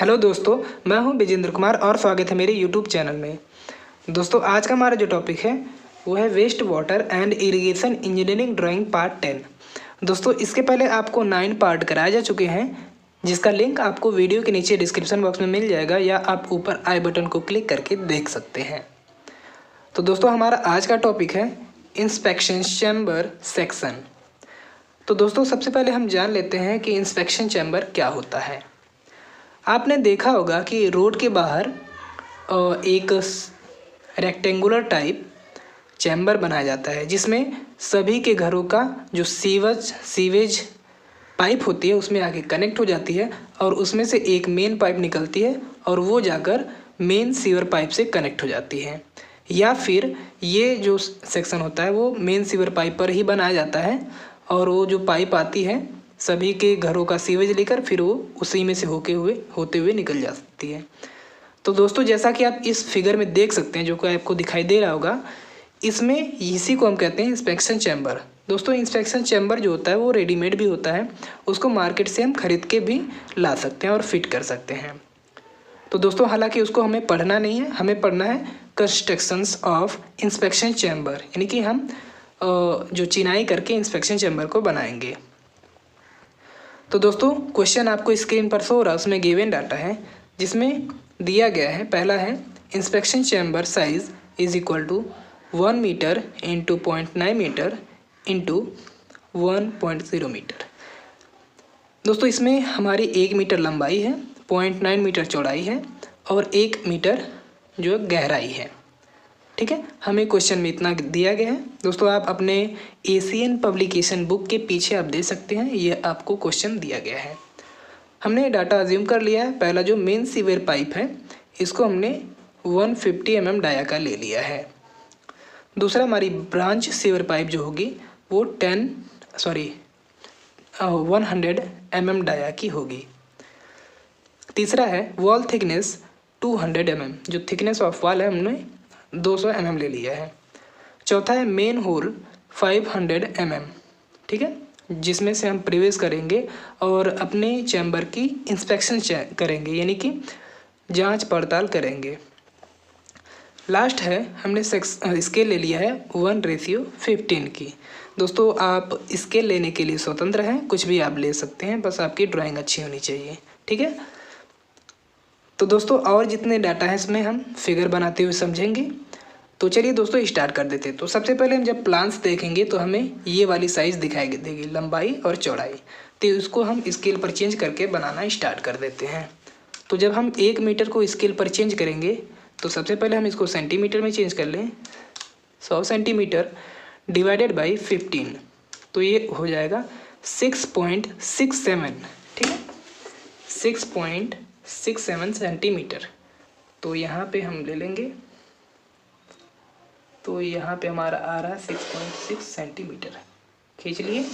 Hello दोस्तों, मैं हूं विजेंद्र कुमार और स्वागत है मेरे यूट्यूब चैनल में। दोस्तों, आज का हमारा जो टॉपिक है वो है waste water and irrigation engineering drawing part 10। दोस्तों, इसके पहले आपको 9 पार्ट कराए जा चुके हैं, जिसका लिंक आपको वीडियो के नीचे डिस्क्रिप्शन बॉक्स में मिल जाएगा या आप ऊपर आई बटन को क्लिक करके देख सकते हैं। तो दोस्तों, हमारा आज का टॉपिक है इंस्पेक्शन चैम्बर सेक्शन। तो दोस्तों, सबसे पहले हम जान लेते हैं कि इंस्पेक्शन चैम्बर क्या होता है। आपने देखा होगा कि रोड के बाहर एक रेक्टेंगुलर टाइप चैम्बर बनाया जाता है, जिसमें सभी के घरों का जो सीवेज पाइप होती है उसमें आके कनेक्ट हो जाती है और उसमें से एक मेन पाइप निकलती है और वो जाकर मेन सीवर पाइप से कनेक्ट हो जाती है। या फिर ये जो सेक्शन होता है वो मेन सीवर पाइप पर ही बनाया जाता है और वो जो पाइप आती है सभी के घरों का सीवेज लेकर फिर वो उसी में से होते हुए निकल जाती है। तो दोस्तों, जैसा कि आप इस फिगर में देख सकते हैं, जो कि आपको दिखाई दे रहा होगा, इसमें इसी को हम कहते हैं इंस्पेक्शन चैम्बर। दोस्तों, इंस्पेक्शन चैम्बर जो होता है वो रेडीमेड भी होता है, उसको मार्केट से हम खरीद के भी ला सकते हैं और फिट कर सकते हैं। तो दोस्तों, हालांकि उसको हमें पढ़ना नहीं है, हमें पढ़ना है कंस्ट्रक्शंस ऑफ इंस्पेक्शन चैम्बर, यानी कि हम जो चिनाई करके इंस्पेक्शन चैम्बर को बनाएंगे। तो दोस्तों, क्वेश्चन आपको स्क्रीन पर शो हो रहा है, उसमें गिवन डाटा है जिसमें दिया गया है। पहला है inspection chamber size is equal to 1 metre into 0.9 metre into 1.0 metre. दोस्तों, इसमें हमारी 1 मीटर लंबाई है, 0.9 मीटर चौड़ाई है और 1 मीटर जो गहराई है। ठीक है, हमें क्वेश्चन में इतना दिया गया है। दोस्तों, आप अपने एशियन पब्लिकेशन बुक के पीछे आप दे सकते हैं, ये आपको क्वेश्चन दिया गया है। हमने डाटा अज्यूम कर लिया है। पहला जो मेन सीवर पाइप है इसको हमने 150 mm डाया का ले लिया है। दूसरा, हमारी ब्रांच सीवर पाइप जो होगी वो 100 mm डाया की होगी। तीसरा है वॉल थिकनेस 200 mm, जो थिकनेस ऑफ वॉल है हमने 200 mm ले लिया है। चौथा है मेन होल 500 mm, ठीक है, जिसमें से हम प्रवेश करेंगे और अपने चैम्बर की इंस्पेक्शन करेंगे, यानी कि जांच पड़ताल करेंगे। लास्ट है हमने स्केल ले लिया है 1:15 की। दोस्तों, आप स्केल लेने के लिए स्वतंत्र हैं, कुछ भी आप ले सकते हैं, बस आपकी ड्राइंग अच्छी होनी चाहिए। ठीक है, तो दोस्तों, और जितने डाटा हैं इसमें हम फिगर बनाते हुए समझेंगे। तो चलिए दोस्तों, स्टार्ट कर देते हैं। तो सबसे पहले हम जब प्लान्स देखेंगे तो हमें ये वाली साइज़ दिखाई देगी, लंबाई और चौड़ाई। तो इसको हम स्केल पर चेंज करके बनाना स्टार्ट कर देते हैं। तो जब हम 1 मीटर को स्केल पर चेंज करेंगे तो सबसे पहले हम इसको सेंटीमीटर में चेंज कर लें। 100 सेंटीमीटर डिवाइडेड बाई 15, तो ये हो जाएगा 6.67। ठीक है, 6.67 सेंटीमीटर। तो यहाँ पे हम ले लेंगे, तो यहाँ पे हमारा आ रहा है 6.6 सेंटीमीटर। खींच लिए।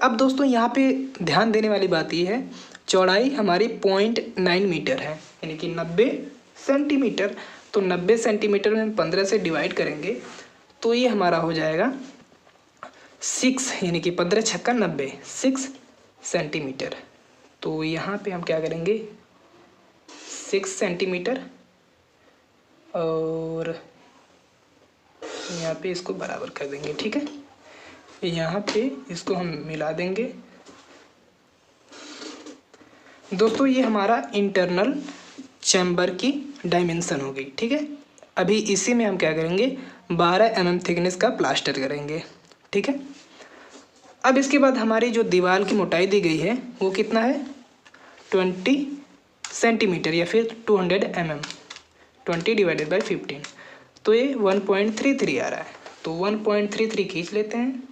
अब दोस्तों, यहाँ पे ध्यान देने वाली बात ये है, चौड़ाई हमारी 0.9 मीटर है, यानी कि 90 सेंटीमीटर। तो 90 सेंटीमीटर में हम 15 से डिवाइड करेंगे तो ये हमारा हो जाएगा 6, यानी कि 15 छक्का 90, 6 सेंटीमीटर। तो यहाँ पे हम क्या करेंगे, 6 सेंटीमीटर और यहाँ पे इसको बराबर कर देंगे। ठीक है, यहाँ पे इसको हम मिला देंगे। दोस्तों, ये हमारा इंटरनल चैम्बर की डायमेंशन हो गई। ठीक है, अभी इसी में हम क्या करेंगे, 12 mm थिकनेस का प्लास्टर करेंगे। ठीक है, अब इसके बाद हमारी जो दीवार की मोटाई दी गई है वो कितना है, 20 सेंटीमीटर या फिर 200 mm, 20 डिवाइडेड बाई 15, तो ये 1.33 आ रहा है। तो 1.33 खींच लेते हैं,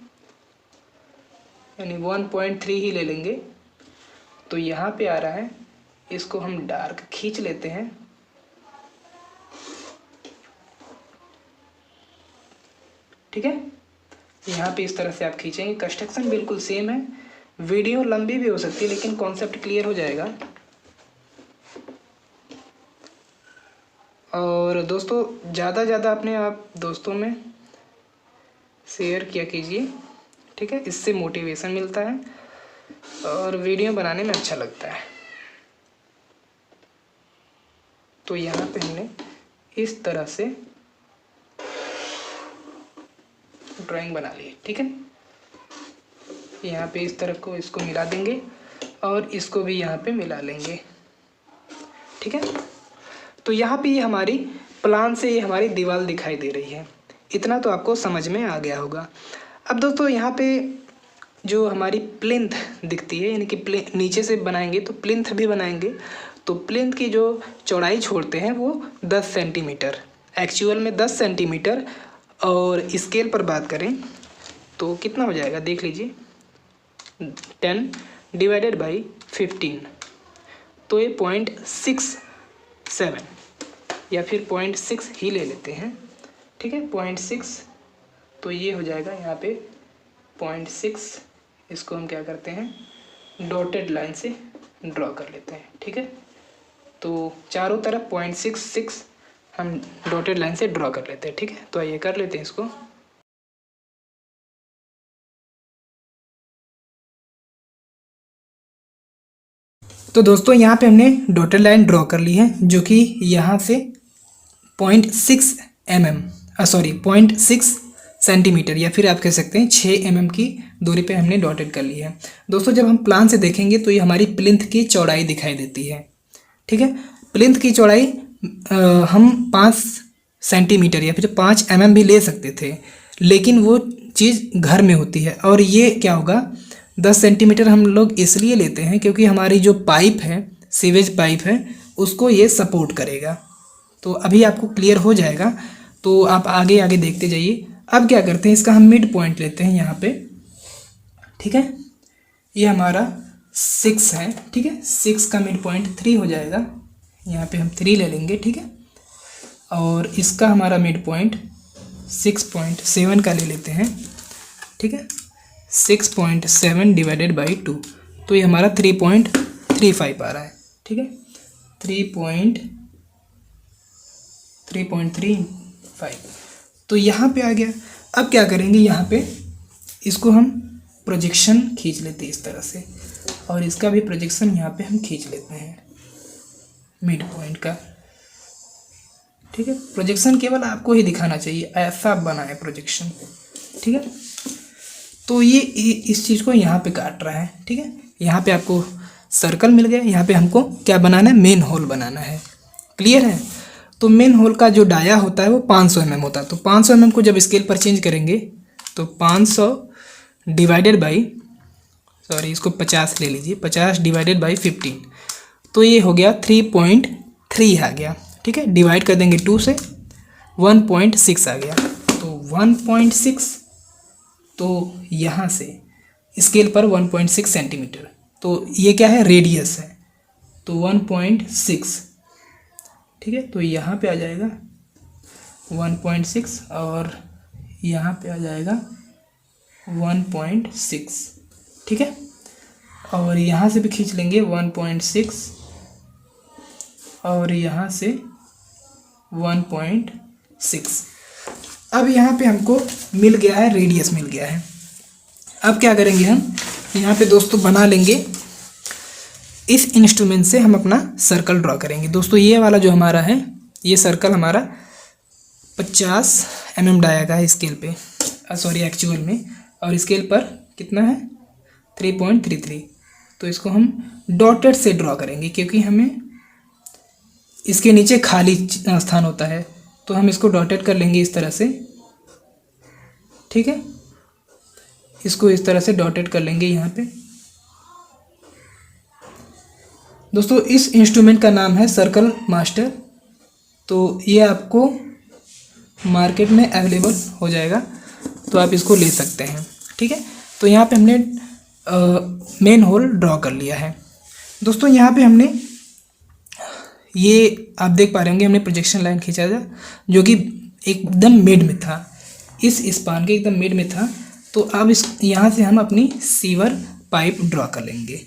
यानी 1.3 ही ले लेंगे। तो यहाँ पे आ रहा है, इसको हम डार्क खींच लेते हैं। ठीक है, यहाँ पे इस तरह से आप खींचेंगे। कंस्ट्रक्शन बिल्कुल सेम है, वीडियो लंबी भी हो सकती है लेकिन कॉन्सेप्ट क्लियर हो जाएगा। और दोस्तों, ज़्यादा अपने आप दोस्तों में शेयर किया कीजिए। ठीक है, इससे मोटिवेशन मिलता है और वीडियो बनाने में अच्छा लगता है। तो यहाँ पे हमने इस तरह से ड्राइंग बना ली है। ठीक है, यहाँ पे इस तरफ को इसको मिला देंगे और इसको भी यहाँ पे मिला लेंगे। ठीक है, तो यहाँ पे ये हमारी प्लान से ये हमारी दीवार दिखाई दे रही है। इतना तो आपको समझ में आ गया होगा। अब दोस्तों यहाँ पे जो हमारी प्लिंथ दिखती है, यानी कि नीचे से बनाएंगे तो प्लिंथ भी बनाएंगे, तो प्लिंथ की जो चौड़ाई छोड़ते हैं वो 10 सेंटीमीटर, एक्चुअल में 10 सेंटीमीटर, और स्केल पर बात करें तो कितना हो जाएगा देख लीजिए, 10 डिवाइडेड बाई 15, तो ये 0.67 या फिर 0.6 ही ले लेते हैं। ठीक है, 0.6, तो ये हो जाएगा यहाँ पे 0.6। इसको हम क्या करते हैं, डॉटेड लाइन से ड्रॉ कर लेते हैं। ठीक है, तो चारों तरफ 0.66 हम डॉटेड लाइन से ड्रॉ कर लेते हैं। ठीक है, तो आइए कर लेते हैं इसको। तो दोस्तों यहाँ पे हमने डॉटेड लाइन ड्रॉ कर ली है, जो कि यहाँ से 0.6 सेंटीमीटर या फिर आप कह सकते हैं 6 mm की दूरी पे हमने डॉटेड कर ली है। दोस्तों जब हम प्लान से देखेंगे तो ये हमारी प्लिंथ की चौड़ाई दिखाई देती है। ठीक है, प्लिंथ की चौड़ाई हम 5 सेंटीमीटर या फिर 5 mm भी ले सकते थे, लेकिन वो चीज़ घर में होती है। और ये क्या होगा, 10 सेंटीमीटर हम लोग इसलिए लेते हैं क्योंकि हमारी जो पाइप है, सीवेज पाइप है, उसको ये सपोर्ट करेगा। तो अभी आपको क्लियर हो जाएगा, तो आप आगे आगे देखते जाइए। अब क्या करते हैं, इसका हम मिड पॉइंट लेते हैं यहाँ पे। ठीक है, ये हमारा 6 है। ठीक है, 6 का मिड पॉइंट 3 हो जाएगा, यहाँ पे हम 3 ले लेंगे। ठीक है, और इसका हमारा मिड पॉइंट 6.7 का ले लेते हैं। ठीक है, 6.7 डिवाइडेड बाई 2, तो ये हमारा 3.35 आ रहा है। ठीक है, 3.35, तो यहाँ पे आ गया। अब क्या करेंगे, यहाँ पे इसको हम प्रोजेक्शन खींच लेते हैं इस तरह से, और इसका भी प्रोजेक्शन यहाँ पे हम खींच लेते हैं मिड पॉइंट का। ठीक है, प्रोजेक्शन केवल आपको ही दिखाना चाहिए, ऐसा बना है प्रोजेक्शन। ठीक है, तो ये इस चीज़ को यहाँ पे काट रहा है। ठीक है, यहाँ पे आपको सर्कल मिल गया, यहाँ पे हमको क्या बनाना है, मेन होल बनाना है। क्लियर है, तो मेन होल का जो डाया होता है वो 500 mm होता है। तो 500 mm को जब स्केल पर चेंज करेंगे तो 500 डिवाइडेड बाई, सॉरी इसको 50 ले लीजिए, 50 डिवाइडेड बाई 15, तो ये हो गया 3.3 आ गया। ठीक है, डिवाइड कर देंगे 2 से, 1.6 आ गया। तो 1.6, तो यहाँ से स्केल पर 1.6 सेंटीमीटर, तो ये क्या है, रेडियस है, तो 1.6। ठीक है, तो यहाँ पे आ जाएगा 1.6 और यहाँ पे आ जाएगा 1.6। ठीक है, और यहाँ से भी खींच लेंगे 1.6 और यहाँ से 1.6। अब यहाँ पे हमको मिल गया है, रेडियस मिल गया है। अब क्या करेंगे, हम यहाँ पे दोस्तों बना लेंगे, इस इंस्ट्रूमेंट से हम अपना सर्कल ड्रॉ करेंगे। दोस्तों ये वाला जो हमारा है, ये सर्कल हमारा 50 mm डाया का है स्केल पे, सॉरी एक्चुअल में, और स्केल पर कितना है 3.33। तो इसको हम डॉटेड से ड्रॉ करेंगे क्योंकि हमें इसके नीचे खाली स्थान होता है, तो हम इसको डॉटेड कर लेंगे इस तरह से। ठीक है, इसको इस तरह से डॉटेड कर लेंगे यहाँ पे। दोस्तों इस इंस्ट्रूमेंट का नाम है सर्कल मास्टर, तो ये आपको मार्केट में अवेलेबल हो जाएगा, तो आप इसको ले सकते हैं। ठीक है, तो यहाँ पे हमने मेन होल ड्रॉ कर लिया है। दोस्तों यहाँ पे हमने ये आप देख पा रहे होंगे, हमने प्रोजेक्शन लाइन खींचा था जो कि एकदम मिड में था, इस स्पान के एकदम मिड में था। तो अब इस यहाँ से हम अपनी सीवर पाइप ड्रॉ कर लेंगे।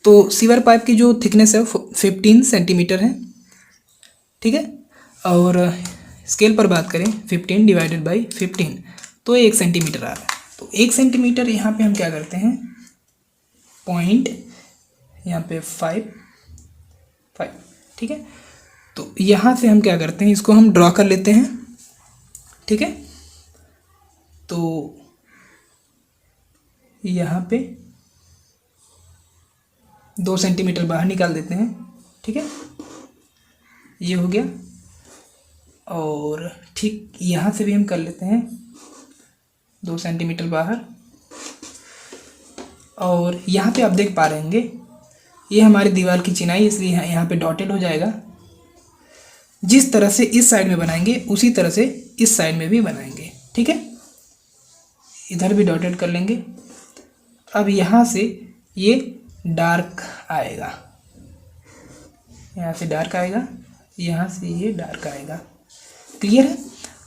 तो सीवर पाइप की जो थिकनेस है 15 सेंटीमीटर है। ठीक है, और स्केल पर बात करें 15 डिवाइडेड बाई 15, तो 1 सेंटीमीटर आ रहा है। तो 1 सेंटीमीटर यहाँ पे हम क्या करते हैं, पॉइंट यहाँ पे 5। ठीक है, तो यहाँ से हम क्या करते हैं, इसको हम ड्रॉ कर लेते हैं। ठीक है, तो यहाँ पे 2 सेंटीमीटर बाहर निकाल देते हैं। ठीक है, ये हो गया। और ठीक यहाँ से भी हम कर लेते हैं 2 सेंटीमीटर बाहर। और यहाँ पे आप देख पा रहे होंगे ये हमारी दीवार की चिनाई, इसलिए यहाँ पे डॉटेड हो जाएगा। जिस तरह से इस साइड में बनाएंगे उसी तरह से इस साइड में भी बनाएंगे। ठीक है, इधर भी डॉटेड कर लेंगे। अब यहाँ से ये डार्क आएगा, यहाँ से डार्क आएगा, यहाँ से ये डार्क आएगा। क्लियर है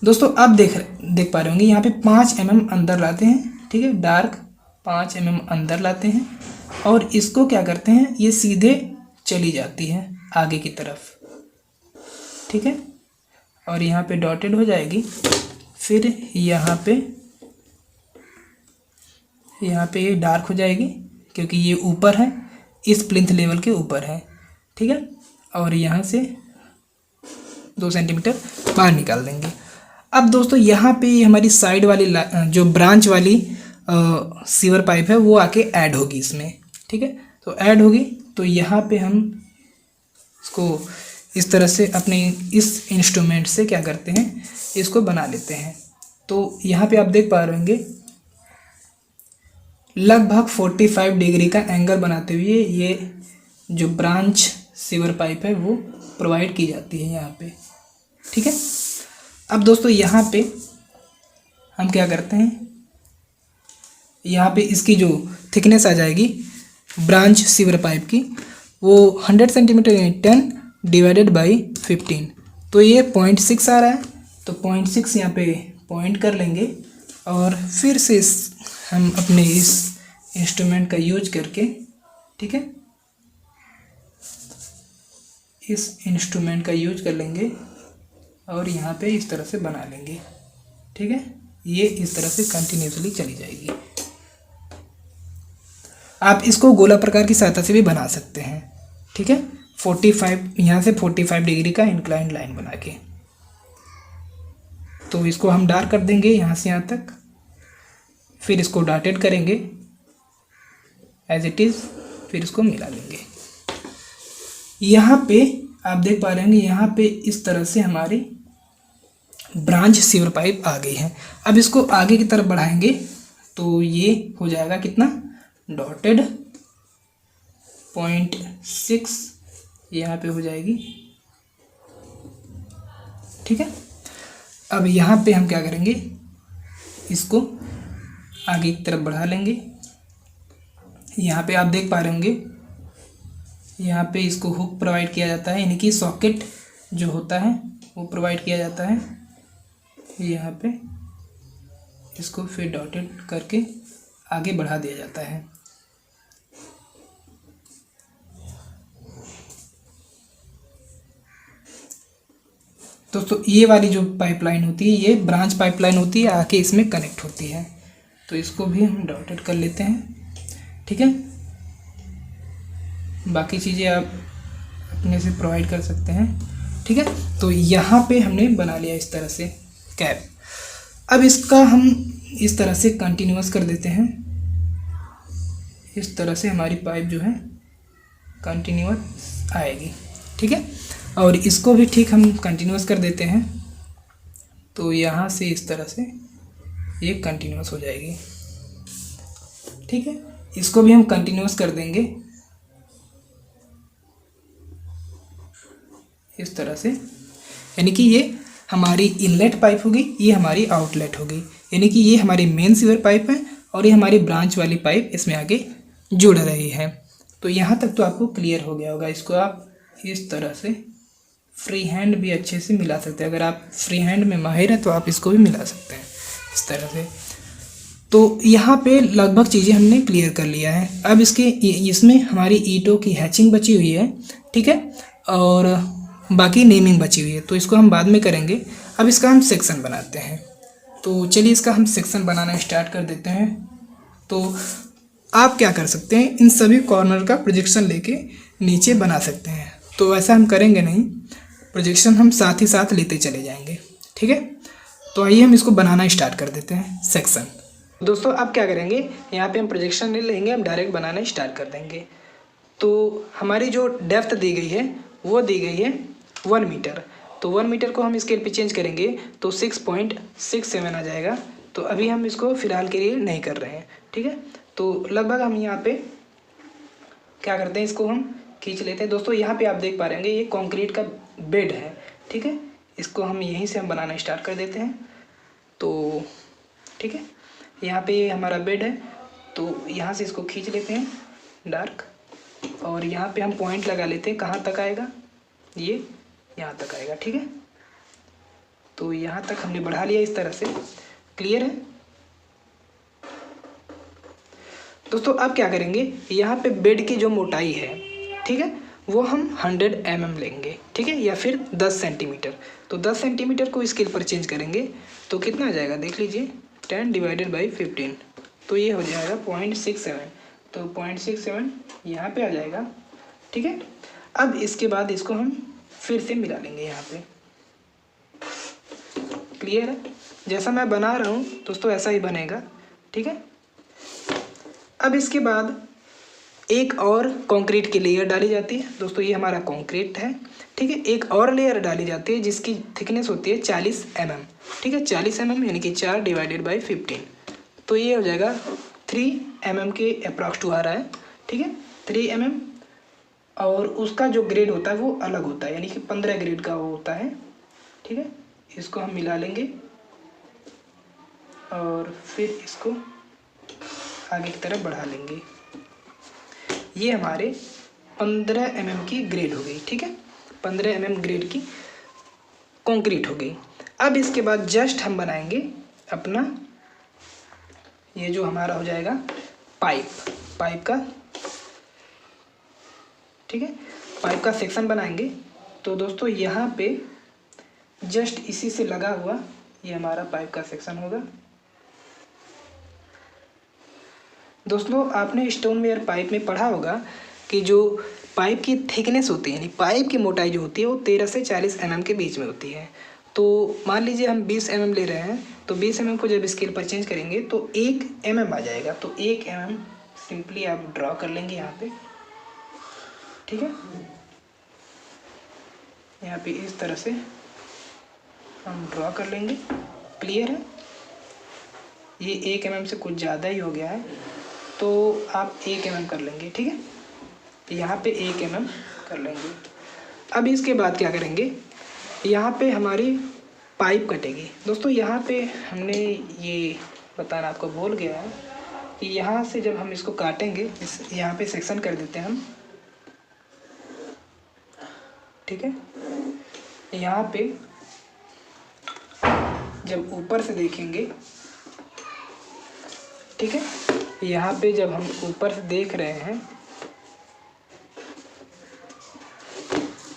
दोस्तों? अब देख पा रहे होंगे यहाँ पे 5 mm अंदर लाते हैं। ठीक है, डार्क 5 mm अंदर लाते हैं और इसको क्या करते हैं, ये सीधे चली जाती है आगे की तरफ। ठीक है, और यहाँ पे डॉटेड हो जाएगी। फिर यहाँ पे ये डार्क हो जाएगी क्योंकि ये ऊपर है, इस प्लिंथ लेवल के ऊपर है। ठीक है, और यहाँ से 2 सेंटीमीटर बाहर निकाल देंगे। अब दोस्तों यहाँ पे हमारी साइड वाली जो ब्रांच वाली सीवर पाइप है वो आके ऐड होगी इसमें। ठीक है, तो ऐड होगी तो यहाँ पे हम इसको इस तरह से अपने इस इंस्ट्रूमेंट से क्या करते हैं, इसको बना लेते हैं। तो यहाँ पे आप देख पा रहे होंगे लगभग 45 डिग्री का एंगल बनाते हुए ये जो ब्रांच सीवर पाइप है वो प्रोवाइड की जाती है यहाँ पे। ठीक है, अब दोस्तों यहाँ पे हम क्या करते हैं, यहाँ पे इसकी जो थिकनेस आ जाएगी ब्रांच सीवर पाइप की वो 100 सेंटीमीटर यानी 10 डिवाइडेड बाई 15, तो ये 0.6 आ रहा है। तो 0.6 यहाँ पे पॉइंट कर लेंगे और फिर से हम अपने इस इंस्ट्रूमेंट का यूज करके, ठीक है, इस इंस्ट्रूमेंट का यूज कर लेंगे और यहाँ पे इस तरह से बना लेंगे। ठीक है, ये इस तरह से कंटिन्यूसली चली जाएगी। आप इसको गोला प्रकार की सहायता से भी बना सकते हैं। ठीक है, 45 यहाँ से 45 डिग्री का इंक्लाइंड लाइन बना के, तो इसको हम डार्क कर देंगे यहाँ से यहाँ तक। फिर इसको डॉटेड करेंगे एज इट इज़, फिर इसको मिला लेंगे। यहाँ पे आप देख पा रहे होंगे यहाँ पे इस तरह से हमारी ब्रांच सीवर पाइप आ गई है। अब इसको आगे की तरफ बढ़ाएंगे तो ये हो जाएगा कितना, डॉटेड 0.6 यहाँ पे हो जाएगी। ठीक है, अब यहाँ पे हम क्या करेंगे, इसको आगे की तरफ बढ़ा लेंगे। यहाँ पे आप देख पा रहे होंगे यहाँ पे इसको हुक प्रोवाइड किया जाता है, यानी कि सॉकेट जो होता है वो प्रोवाइड किया जाता है। यहाँ पे इसको फिर डॉटेड करके आगे बढ़ा दिया जाता है। दोस्तों ये वाली जो पाइपलाइन होती है ये ब्रांच पाइपलाइन होती है, आके इसमें कनेक्ट होती है। तो इसको भी हम डॉटेड कर लेते हैं। ठीक है, बाकी चीज़ें आप अपने से प्रोवाइड कर सकते हैं। ठीक है, तो यहाँ पे हमने बना लिया इस तरह से कैप। अब इसका हम इस तरह से कंटिन्यूअस कर देते हैं। इस तरह से हमारी पाइप जो है कंटिन्यूअस आएगी। ठीक है, और इसको भी ठीक हम कंटिन्यूअस कर देते हैं, तो यहाँ से इस तरह से ये कंटिन्यूअस हो जाएगी। ठीक है, इसको भी हम कंटिन्यूअस कर देंगे इस तरह से, यानी कि ये हमारी इनलेट पाइप होगी, ये हमारी आउटलेट होगी, यानी कि ये हमारी मेन सीवर पाइप है और ये हमारी ब्रांच वाली पाइप इसमें आगे जुड़ रही है। तो यहाँ तक तो आपको क्लियर हो गया होगा। इसको आप इस तरह से फ्री हैंड भी अच्छे से मिला सकते हैं। अगर आप फ्री हैंड में माहिर हैं तो आप इसको भी मिला सकते हैं इस तरह से। तो यहाँ पे लगभग चीज़ें हमने क्लियर कर लिया है। अब इसमें हमारी ईंटों की हैचिंग बची हुई है। ठीक है, और बाकी नेमिंग बची हुई है, तो इसको हम बाद में करेंगे। अब इसका हम सेक्शन बनाते हैं। तो चलिए इसका हम सेक्शन बनाना स्टार्ट कर देते हैं। तो आप क्या कर सकते हैं, इन सभी कॉर्नर का प्रोजेक्शन लेके नीचे बना सकते हैं। तो ऐसा हम करेंगे नहीं, प्रोजेक्शन हम साथ ही साथ लेते चले जाएंगे। ठीक है, तो आइए हम इसको बनाना स्टार्ट कर देते हैं सेक्शन। दोस्तों अब क्या करेंगे, यहाँ पे हम प्रोजेक्शन नहीं लेंगे, हम डायरेक्ट बनाना स्टार्ट कर देंगे। तो हमारी जो डेप्थ दी गई है वो दी गई है 1 मीटर। तो 1 मीटर को हम स्केल पे चेंज करेंगे तो 6.67 आ जाएगा। तो अभी हम इसको फ़िलहाल के लिए नहीं कर रहे हैं। ठीक है, तो लगभग हम यहाँ पे क्या करते हैं, इसको हम खींच लेते हैं। दोस्तों यहाँ पे आप देख पा रहे होंगे ये कंक्रीट का बेड है। ठीक है, इसको हम यहीं से हम बनाना स्टार्ट कर देते हैं। तो ठीक है, यहाँ पे हमारा बेड है, तो यहाँ से इसको खींच लेते हैं डार्क, और यहाँ पे हम पॉइंट लगा लेते हैं। कहाँ तक आएगा, ये यहाँ तक आएगा। ठीक है, तो यहाँ तक हमने बढ़ा लिया इस तरह से। क्लियर है दोस्तों। अब क्या करेंगे, यहाँ पे बेड की जो मोटाई है, ठीक है, वो हम 100 mm लेंगे। ठीक है, या फिर 10 सेंटीमीटर। तो 10 सेंटीमीटर को स्केल पर चेंज करेंगे तो कितना आ जाएगा, देख लीजिए, 10 डिवाइडेड बाई 15, तो ये हो जाएगा 0.67। तो 0.67 यहाँ पे आ जाएगा। ठीक है, अब इसके बाद इसको हम फिर से मिला लेंगे यहाँ पे। क्लियर है, जैसा मैं बना रहा हूँ दोस्तों ऐसा ही बनेगा। ठीक है, अब इसके बाद एक और कंक्रीट की लेयर डाली जाती है। दोस्तों ये हमारा कंक्रीट है। ठीक है, एक और लेयर डाली जाती है जिसकी थिकनेस होती है 40 mm। ठीक है, 40 mm यानी कि 4 डिवाइडेड बाई 15, तो ये हो जाएगा 3 mm के अप्रॉक्स टू आ रहा है। ठीक है, 3 mm, और उसका जो ग्रेड होता है वो अलग होता है, यानी कि 15 ग्रेड का वो होता है। ठीक है, इसको हम मिला लेंगे और फिर इसको आगे की तरफ बढ़ा लेंगे। ये हमारे 15 mm की ग्रेड हो गई। ठीक है, 15 mm ग्रेड की कंक्रीट हो गई। अब इसके बाद जस्ट हम बनाएंगे अपना ये जो हमारा हो जाएगा पाइप का। ठीक है, पाइप का सेक्शन बनाएंगे। तो दोस्तों यहाँ पे जस्ट इसी से लगा हुआ ये हमारा पाइप का सेक्शन होगा। दोस्तों आपने स्टोनवेयर पाइप में पढ़ा होगा कि जो पाइप की थिकनेस होती है, यानी पाइप की मोटाई जो होती है वो 13 से 40 mm के बीच में होती है। तो मान लीजिए हम 20 mm ले रहे हैं, तो 20 mm को जब स्केल पर चेंज करेंगे तो 1 mm आ जाएगा। तो 1 mm सिंपली आप ड्रॉ कर लेंगे यहाँ पे। ठीक है, यहाँ पे इस तरह से हम ड्रॉ कर लेंगे। क्लियर है, ये 1 mm से कुछ ज़्यादा ही हो गया है, तो आप 1 mm कर लेंगे। ठीक है, यहाँ पे 1 mm कर लेंगे। अब इसके बाद क्या करेंगे, यहाँ पे हमारी पाइप कटेगी। दोस्तों यहाँ पे हमने ये बताना आपको भूल गया है कि यहाँ से जब हम इसको काटेंगे, यहाँ पे सेक्शन कर देते हैं हम। ठीक है, यहाँ पे जब ऊपर से देखेंगे, ठीक है, यहाँ पे जब हम ऊपर से देख रहे हैं,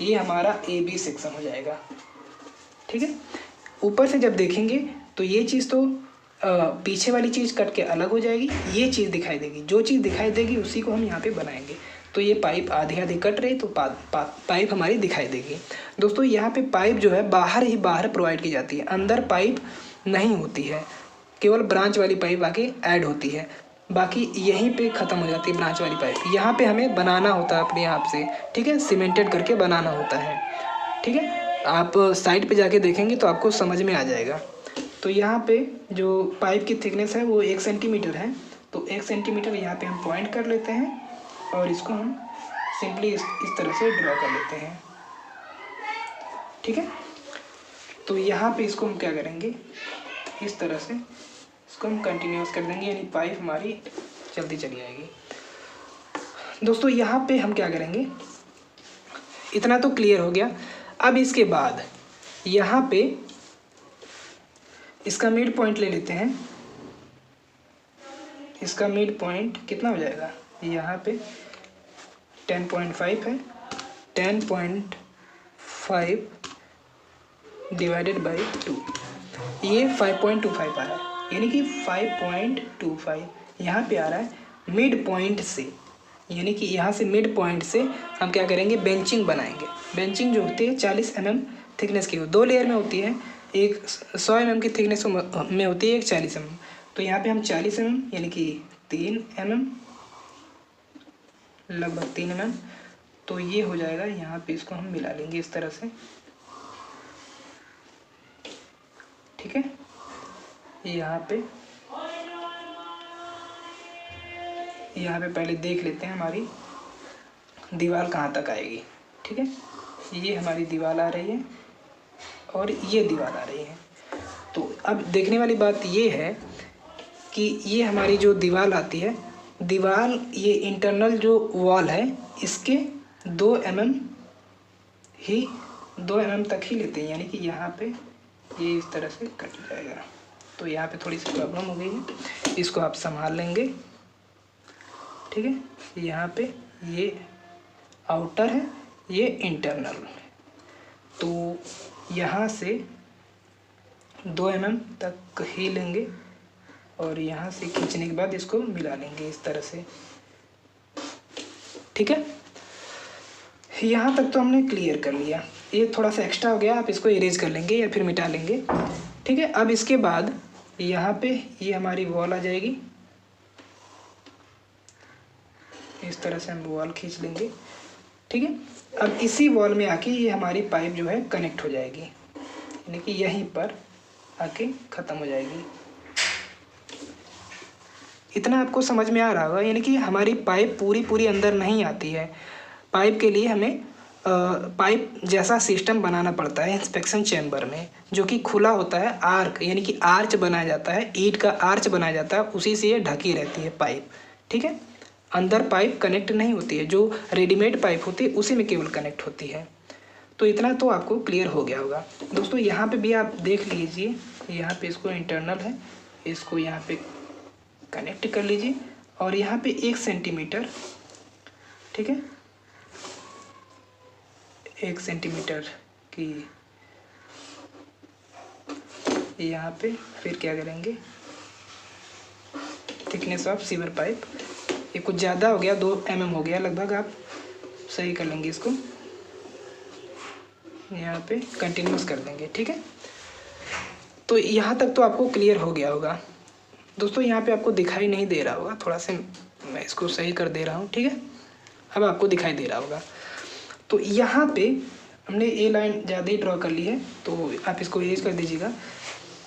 ये हमारा AB सेक्शन हो जाएगा। ठीक है, ऊपर से जब देखेंगे तो ये चीज़ तो पीछे वाली चीज़ कट के अलग हो जाएगी, ये चीज़ दिखाई देगी। जो चीज़ दिखाई देगी उसी को हम यहाँ पे बनाएंगे। तो ये पाइप आधी आधी कट रही, तो पाइप हमारी दिखाई देगी। दोस्तों यहाँ पे पाइप जो है बाहर प्रोवाइड की जाती है, अंदर पाइप नहीं होती है, केवल ब्रांच वाली पाइप आके ऐड होती है, बाकी यहीं पे ख़त्म हो जाती है ब्रांच वाली पाइप। यहाँ पे हमें बनाना होता है अपने आप से। ठीक है, सीमेंटेड करके बनाना होता है। ठीक है, आप साइड पे जाके देखेंगे तो आपको समझ में आ जाएगा। तो यहाँ पे जो पाइप की थिकनेस है वो 1 सेंटीमीटर है। तो 1 सेंटीमीटर यहाँ पे हम पॉइंट कर लेते हैं और इसको हम सिंपली इस तरह से ड्रॉ कर लेते हैं। ठीक है, तो यहाँ पे इसको हम क्या करेंगे, इस तरह से इसको हम कंटिन्यूस कर देंगे, यानी पाइप हमारी चलती चली आएगी। दोस्तों यहाँ पे हम क्या करेंगे, इतना तो क्लियर हो गया। अब इसके बाद यहाँ पे इसका मिड पॉइंट ले लेते हैं। इसका मिड पॉइंट कितना हो जाएगा, यहाँ पे 10.5 है। 10.5 डिवाइडेड बाई 2, ये 5.25 आ रहा है, यानी कि 5.25 यहाँ पे आ रहा है मिड पॉइंट से। यानी कि यहाँ से मिड पॉइंट से हम क्या करेंगे, बेंचिंग बनाएंगे। बेंचिंग जो होती है 40 mm थिकनेस की हो, 2 लेयर में होती है। एक 100 mm की थिकनेस में होती है, एक 40 mm। तो यहाँ पे हम 40 mm यानी कि 3 mm, लगभग 3 mm। तो ये हो जाएगा। यहाँ पे इसको हम मिला लेंगे इस तरह से, ठीक है। यहाँ पे पहले देख लेते हैं हमारी दीवार कहाँ तक आएगी, ठीक है। ये हमारी दीवार आ रही है और ये दीवार आ रही है। तो अब देखने वाली बात ये है कि ये हमारी जो दीवार आती है, दीवार ये इंटरनल जो वॉल है इसके 2 mm तक ही लेते हैं, यानी कि यहाँ पे ये इस तरह से कट जाएगा। तो यहाँ पे थोड़ी सी प्रॉब्लम हो गई है, इसको आप संभाल लेंगे, ठीक है। यहाँ पे ये आउटर है, ये इंटरनल। तो यहाँ से 2 mm तक ही लेंगे और यहाँ से खींचने के बाद इसको मिला लेंगे इस तरह से, ठीक है। यहाँ तक तो हमने क्लियर कर लिया। ये थोड़ा सा एक्स्ट्रा हो गया, आप इसको इरेज कर लेंगे या फिर मिटा लेंगे, ठीक है। अब इसके बाद यहाँ पे ये हमारी वॉल आ जाएगी, इस तरह से हम वॉल खींच लेंगे, ठीक है। अब इसी वॉल में आके ये हमारी पाइप जो है कनेक्ट हो जाएगी, यानी कि यहीं पर आके ख़त्म हो जाएगी। इतना आपको समझ में आ रहा होगा, यानी कि हमारी पाइप पूरी अंदर नहीं आती है। पाइप के लिए हमें पाइप जैसा सिस्टम बनाना पड़ता है इंस्पेक्शन चैम्बर में, जो कि खुला होता है। आर्क यानी कि आर्च बनाया जाता है, ईंट का आर्च बनाया जाता है, उसी से ये ढकी रहती है पाइप, ठीक है। अंदर पाइप कनेक्ट नहीं होती है, जो रेडीमेड पाइप होती है उसी में केवल कनेक्ट होती है। तो इतना तो आपको क्लियर हो गया होगा। दोस्तों यहाँ पे भी आप देख लीजिए, यहाँ पे इसको इंटरनल है, इसको यहाँ पे कनेक्ट कर लीजिए और यहाँ पे 1 सेंटीमीटर, ठीक है, 1 सेंटीमीटर की यहाँ पे फिर क्या करेंगे, थिकनेस ऑफ सीवर पाइप। ये कुछ ज़्यादा हो गया, 2 mm हो गया लगभग, आप सही कर लेंगे इसको, यहाँ पे कंटिन्यूस कर देंगे, ठीक है। तो यहाँ तक तो आपको क्लियर हो गया होगा। दोस्तों यहाँ पे आपको दिखाई नहीं दे रहा होगा, थोड़ा सा मैं इसको सही कर दे रहा हूँ, ठीक है। अब आपको दिखाई दे रहा होगा। तो यहाँ पे हमने ये लाइन ज़्यादा ही ड्रॉ कर ली है, तो आप इसको इरेज कर दीजिएगा।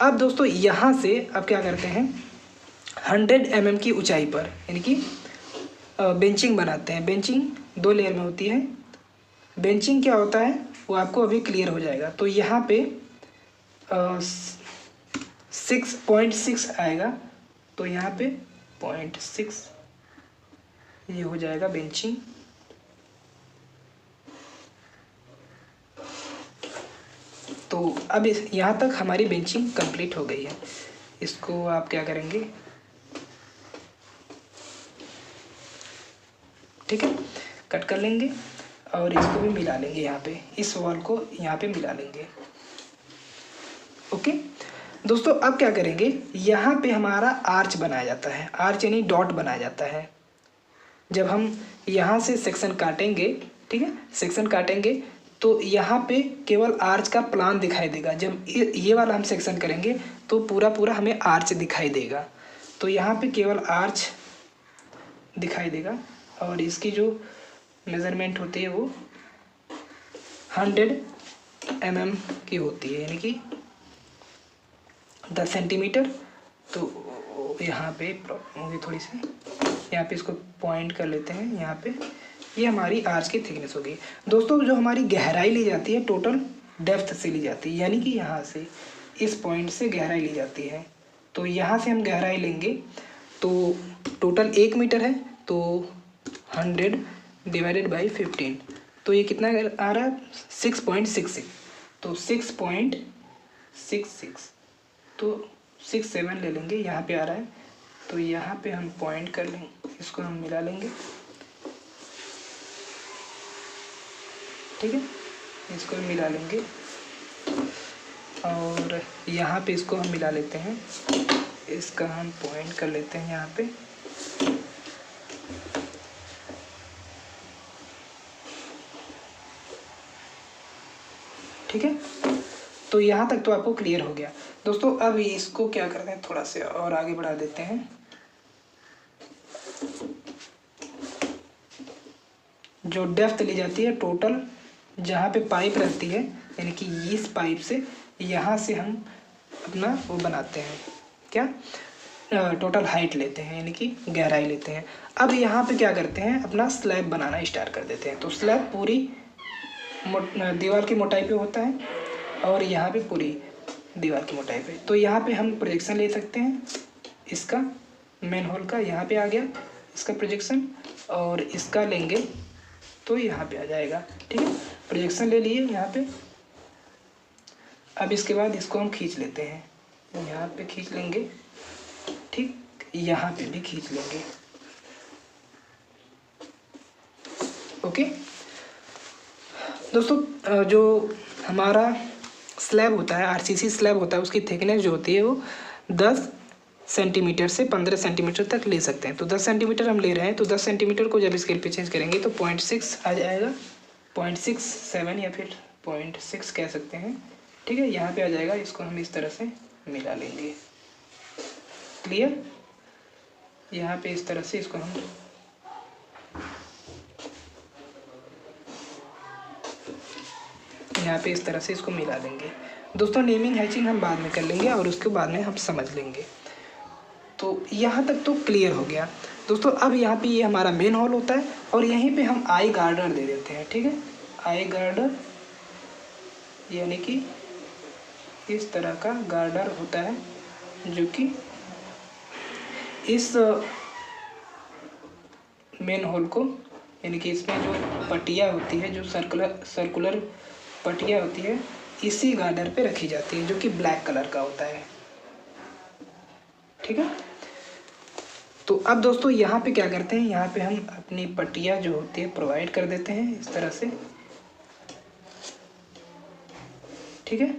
अब दोस्तों यहाँ से अब क्या करते हैं, 100 mm की ऊंचाई पर यानी कि बेंचिंग बनाते हैं। बेंचिंग 2 लेयर में होती है। बेंचिंग क्या होता है वो आपको अभी क्लियर हो जाएगा। तो यहाँ पे 6.6 आएगा, तो यहाँ पे 0.6 ये हो जाएगा बेंचिंग। तो अब यहाँ तक हमारी बेंचिंग कंप्लीट हो गई है। इसको आप क्या करेंगे, ठीक है, कट कर लेंगे और इसको भी मिला लेंगे, यहाँ पे इस वॉल को यहाँ पे मिला लेंगे। ओके दोस्तों, अब क्या करेंगे, यहाँ पे हमारा आर्च बनाया जाता है। आर्च यानी डॉट बनाया जाता है। जब हम यहाँ से सेक्शन काटेंगे, ठीक है, सेक्शन काटेंगे तो यहाँ पे केवल आर्च का प्लान दिखाई देगा। जब ये वाला हम सेक्शन करेंगे तो पूरा हमें आर्च दिखाई देगा। तो यहाँ पे केवल आर्च दिखाई देगा और इसकी जो मेज़रमेंट होती है वो 100 mm की होती है, यानी कि 10 सेंटीमीटर। तो यहाँ पे प्रॉब्लम होगी थोड़ी सी, यहाँ पे इसको पॉइंट कर लेते हैं। यहाँ पे ये हमारी आर्च की थिकनेस होगी। दोस्तों जो हमारी गहराई ली जाती है टोटल डेप्थ से ली जाती है, यानी कि यहाँ से इस पॉइंट से गहराई ली जाती है। तो यहाँ से हम गहराई लेंगे तो टोटल 1 मीटर है, तो 100 डिवाइडेड बाई 15, तो ये कितना आ रहा है 6.66। तो 6.66 तो 67 ले लेंगे, यहाँ पे आ रहा है। तो यहाँ पे हम पॉइंट कर लेंगे, इसको हम मिला लेंगे, ठीक है, इसको मिला लेंगे और यहाँ पे इसको हम मिला लेते हैं। इसका हम पॉइंट कर लेते हैं यहाँ पे, ठीक है। तो यहाँ तक तो आपको क्लियर हो गया दोस्तों। अब इसको क्या करते हैं, थोड़ा सा और आगे बढ़ा देते हैं। जो डेप्थ ली जाती है टोटल, जहाँ पे पाइप रहती है, यानी कि इस पाइप से यहाँ से हम अपना वो बनाते हैं, क्या टोटल हाइट लेते हैं, यानी कि गहराई लेते हैं। अब यहाँ पे क्या करते हैं, अपना स्लैब बनाना स्टार्ट कर देते हैं। तो स्लैब पूरी दीवार की मोटाई पे होता है और यहाँ पे पूरी दीवार की मोटाई पे। तो यहाँ पे हम प्रोजेक्शन ले सकते हैं इसका, मेन होल का यहाँ पे आ गया इसका प्रोजेक्शन, और इसका लेंगे तो यहाँ पे आ जाएगा। ठीक है, प्रोजेक्शन ले लिए यहाँ पे। अब इसके बाद इसको हम खींच लेते हैं, यहाँ पे खींच लेंगे, ठीक, यहाँ पे भी खींच लेंगे। ओके दोस्तों, जो हमारा स्लैब होता है, आरसीसी स्लैब होता है, उसकी थिकनेस जो होती है वो 10 सेंटीमीटर से 15 सेंटीमीटर तक ले सकते हैं। तो 10 सेंटीमीटर हम ले रहे हैं, तो 10 सेंटीमीटर को जब स्केल पे चेंज करेंगे तो 0.6 आ जाएगा, 0.67 या फिर 0.6 कह सकते हैं। ठीक है, यहाँ पे आ जाएगा। इसको हम इस तरह से मिला लेंगे। क्लियर, यहाँ पे इस तरह से इसको हम यहाँ पे इस तरह से इसको मिला लेंगे। दोस्तों नेमिंग हैचिंग हम बाद में कर लेंगे और उसके बाद में हम समझ लेंगे। तो यहाँ तक तो क्लियर हो गया दोस्तों। अब यहाँ पे ये हमारा मेन हॉल होता है और यहीं पे हम आई गार्डर दे देते हैं। ठीक है, आई गार्डर यानी कि इस तरह का गार्डर होता है जो कि इस मेन होल को, यानी कि इसमें जो पट्टियाँ होती है, जो सर्कुलर पट्टियाँ होती है, इसी गार्डर पे रखी जाती है जो कि ब्लैक कलर का होता है। ठीक है, तो अब दोस्तों यहाँ पे क्या करते हैं, यहाँ पे हम अपनी पट्टियाँ जो होती है प्रोवाइड कर देते हैं इस तरह से। ठीक है,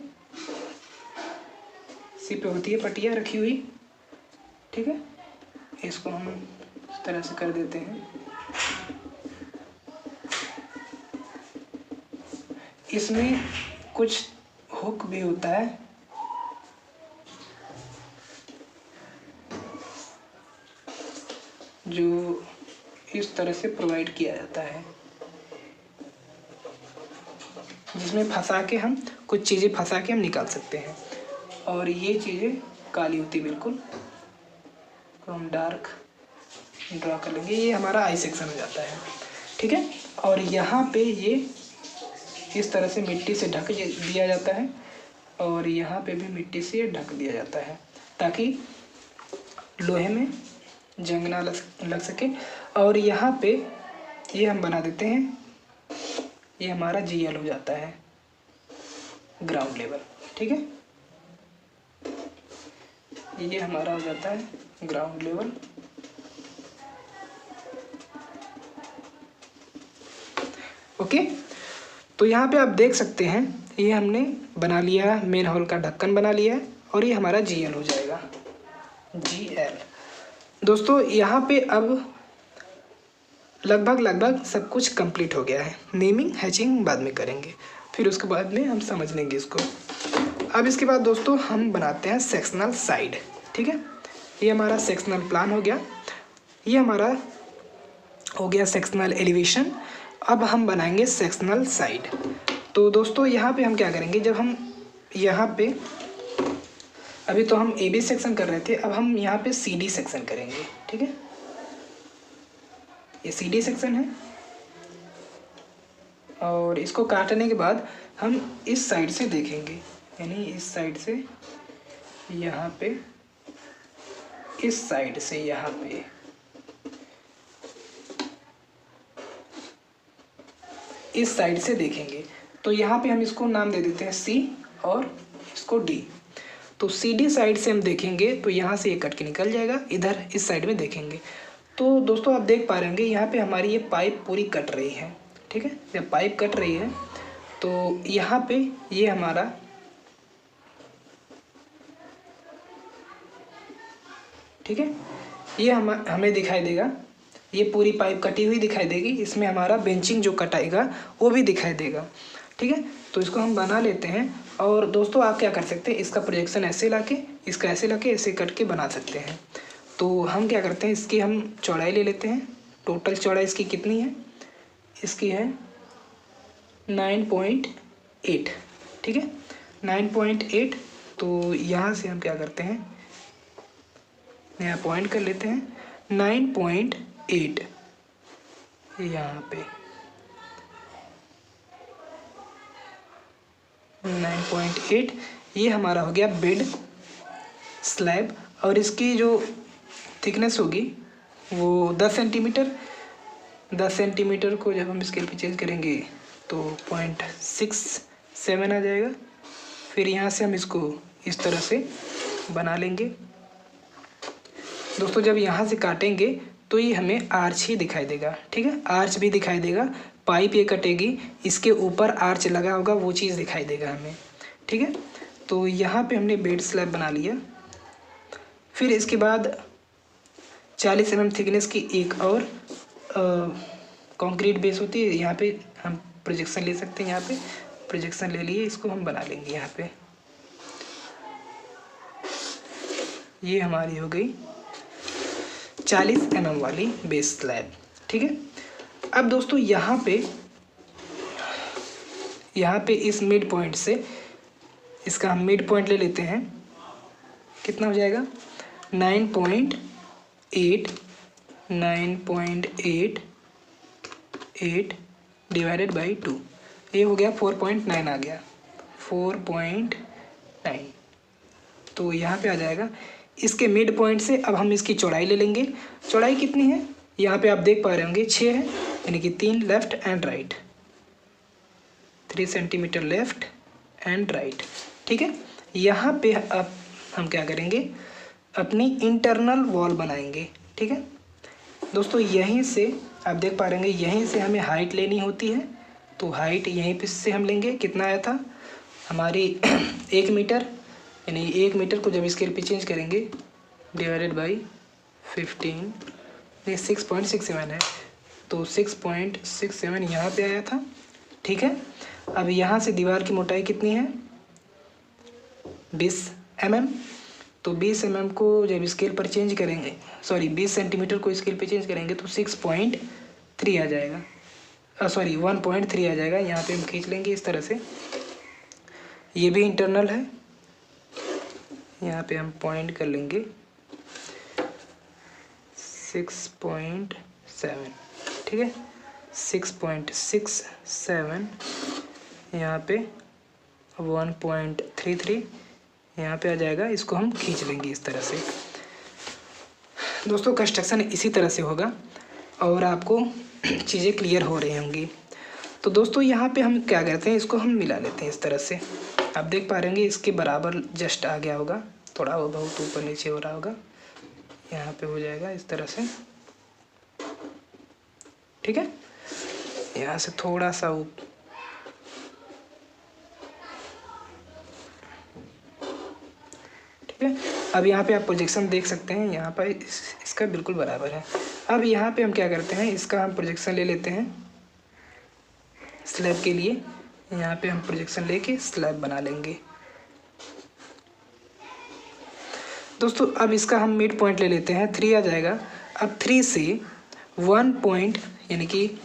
इसी पे होती है पट्टियाँ रखी हुई। ठीक है, इसको हम इस तरह से कर देते हैं। इसमें कुछ हुक भी होता है जो इस तरह से प्रोवाइड किया जाता है, जिसमें फंसा के हम कुछ चीज़ें फंसा के हम निकाल सकते हैं। और ये चीज़ें काली होती बिल्कुल, तो हम डार्क ड्रा कर लेंगे। ये हमारा आई सेक्शन हो जाता है। ठीक है, और यहाँ पे ये इस तरह से मिट्टी से ढक दिया जाता है और यहाँ पे भी मिट्टी से ढक दिया जाता है ताकि लोहे में जंग ना लग सके। और यहाँ पे ये हम बना देते हैं, ये हमारा जीएल हो जाता है, ग्राउंड लेवल। ठीक है, ये हमारा हो जाता है ग्राउंड लेवल। ओके, तो यहाँ पे आप देख सकते हैं ये हमने बना लिया, मेन हॉल का ढक्कन बना लिया है और ये हमारा जीएल हो जाएगा, जीएल। दोस्तों यहाँ पे अब लगभग सब कुछ कंप्लीट हो गया है। नेमिंग हैचिंग बाद में करेंगे, फिर उसके बाद में हम समझ लेंगे इसको। अब इसके बाद दोस्तों हम बनाते हैं सेक्शनल साइड। ठीक है, ये हमारा सेक्शनल प्लान हो गया, ये हमारा हो गया सेक्शनल एलिवेशन। अब हम बनाएंगे सेक्शनल साइड। तो दोस्तों यहाँ पे हम क्या करेंगे, जब हम यहाँ पे, अभी तो हम AB सेक्शन कर रहे थे, अब हम यहाँ पे CD सेक्शन करेंगे। ठीक है, ये CD सेक्शन है और इसको काटने के बाद हम इस साइड से देखेंगे, यानी इस साइड से यहाँ पे, इस साइड से यहाँ पे, इस साइड से देखेंगे। तो यहाँ पे हम इसको नाम दे देते हैं C और इसको D। तो CD साइड से हम देखेंगे तो यहाँ से ये कट के निकल जाएगा, इधर इस साइड में देखेंगे। तो दोस्तों आप देख पा रहे होंगे यहाँ पे हमारी ये पाइप पूरी कट रही है। ठीक है, जब पाइप कट रही है तो यहाँ पे ये हमारा ठीक है, ये हमें दिखाई देगा, ये पूरी पाइप कटी हुई दिखाई देगी। इसमें हमारा बेंचिंग जो कटाएगा वो भी दिखाई देगा। ठीक है। तो इसको हम बना लेते हैं। और दोस्तों आप क्या कर सकते हैं, इसका प्रोजेक्शन ऐसे लाके, इसका ऐसे लाके, ऐसे कट के बना सकते हैं। तो हम क्या करते हैं, इसकी हम चौड़ाई ले लेते हैं। टोटल चौड़ाई इसकी कितनी है, इसकी है 9.8, ठीक है 9.8। तो यहाँ से हम क्या करते हैं, यहाँ पॉइंट कर लेते हैं 9.8 यहाँ पे 9.8। ये हमारा हो गया बेड स्लैब। और इसकी जो थिकनेस होगी वो 10 सेंटीमीटर। 10 सेंटीमीटर को जब हम स्केल पे चेंज करेंगे तो 0.67 आ जाएगा। फिर यहाँ से हम इसको इस तरह से बना लेंगे। दोस्तों जब यहाँ से काटेंगे तो ये हमें आर्च ही दिखाई देगा, ठीक है, आर्च भी दिखाई देगा। पाइप ये कटेगी, इसके ऊपर आर्च लगा होगा, वो चीज़ दिखाई देगा हमें, ठीक है। तो यहाँ पे हमने बेड स्लैब बना लिया। फिर इसके बाद 40 mm थिकनेस की एक और कंक्रीट बेस होती है, यहाँ पे हम प्रोजेक्शन ले सकते हैं। यहाँ पे प्रोजेक्शन ले लिए, इसको हम बना लेंगे। यहाँ पे ये हमारी हो गई 40 mm वाली बेस स्लैब, ठीक है। अब दोस्तों यहाँ पे इस मिड पॉइंट से इसका हम मिड पॉइंट ले लेते हैं। कितना हो जाएगा 9.8 डिवाइडेड बाई 2, ये हो गया 4.9 आ गया 4.9। तो यहाँ पे आ जाएगा। इसके मिड पॉइंट से अब हम इसकी चौड़ाई ले लेंगे। चौड़ाई कितनी है, यहाँ पे आप देख पा रहे होंगे 6 है, यानी कि 3 left and right, 3 centimetre left and right, ठीक है। यहाँ पे अब हम क्या करेंगे, अपनी इंटरनल वॉल बनाएंगे, ठीक है। दोस्तों यहीं से आप देख पा रहे होंगे, यहीं से हमें हाइट लेनी होती है। तो हाइट यहीं पे से हम लेंगे। कितना आया था हमारी 1 मीटर, यानी 1 मीटर को जब स्केल पे चेंज करेंगे डिवाइडेड बाई 15, ये 6.67 है, तो 6.67 यहाँ पे आया था, ठीक है। अब यहाँ से दीवार की मोटाई कितनी है 20 mm। तो 20 mm को जब स्केल पर चेंज करेंगे, 20 सेंटीमीटर को स्केल पे चेंज करेंगे तो 6.3 आ जाएगा, 1.3 आ जाएगा। यहाँ पे हम खींच लेंगे इस तरह से। ये भी इंटरनल है, यहाँ पे हम पॉइंट कर लेंगे 6.7, ठीक है 6.67। यहाँ पे 1.33 यहाँ पे आ जाएगा। इसको हम खींच लेंगे इस तरह से। दोस्तों कंस्ट्रक्शन इसी तरह से होगा और आपको चीज़ें क्लियर हो रही होंगी। तो दोस्तों यहाँ पे हम क्या करते हैं, इसको हम मिला लेते हैं इस तरह से। आप देख पा रहे होंगे इसके बराबर जस्ट आ गया होगा, थोड़ा वो बहुत ऊपर नीचे हो रहा होगा, यहाँ पे हो जाएगा इस तरह से, ठीक है। यहाँ से थोड़ा सा ठीक है। अब यहाँ पे आप प्रोजेक्शन देख सकते हैं, यहाँ पर इसका बिल्कुल बराबर है। अब यहाँ पे हम क्या करते हैं, इसका हम प्रोजेक्शन ले लेते हैं स्लैब के लिए। यहाँ पे हम प्रोजेक्शन लेके स्लैब बना लेंगे। दोस्तों अब इसका हम मिड पॉइंट ले लेते हैं, 3 आ जाएगा। अब 3 से 1 पॉइंट, यानी कि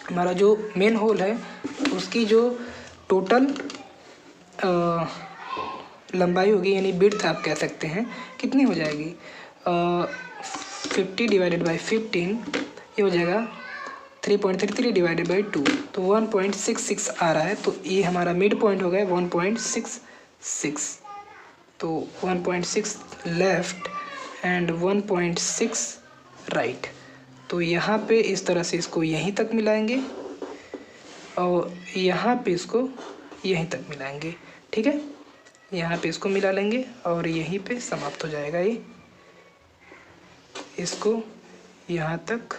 हमारा जो मेन होल है उसकी जो टोटल लंबाई होगी, यानी विड्थ आप कह सकते हैं, कितनी हो जाएगी 50 डिवाइडेड बाई 15, ये हो जाएगा 3.33 डिवाइडेड बाई 2, तो 1.66 आ रहा है। तो ये हमारा मिड पॉइंट हो गया 1.66। तो 1.6 लेफ्ट एंड 1.6 राइट। तो यहाँ पे इस तरह से इसको यहीं तक मिलाएंगे और यहाँ पे इसको यहीं तक मिलाएंगे, ठीक है। यहाँ पे इसको मिला लेंगे और यहीं पे समाप्त हो जाएगा ये। इसको यहाँ तक,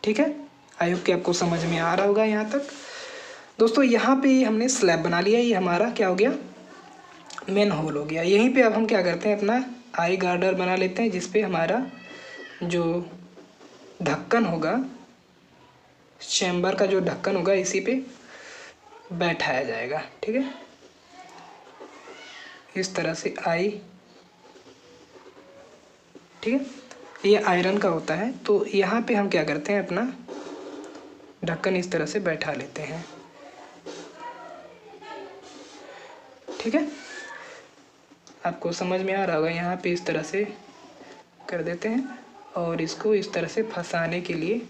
ठीक है। आई होप कि आपको समझ में आ रहा होगा यहाँ तक। दोस्तों यहाँ पे हमने स्लैब बना लिया, ये हमारा क्या हो गया मेन होल हो गया। यहीं पे अब हम क्या करते हैं, अपना आई गार्डर बना लेते हैं, जिसपे हमारा जो ढक्कन होगा चैम्बर का जो ढक्कन होगा इसी पे बैठाया जाएगा। ठीक है, इस तरह से आई। ठीक है, ये आयरन का होता है। तो यहाँ पे हम क्या करते हैं, अपना ढक्कन इस तरह से बैठा लेते हैं। ठीक है, आपको समझ में आ रहा होगा। यहाँ पे इस तरह से कर देते हैं और इसको इस तरह से फंसाने के लिए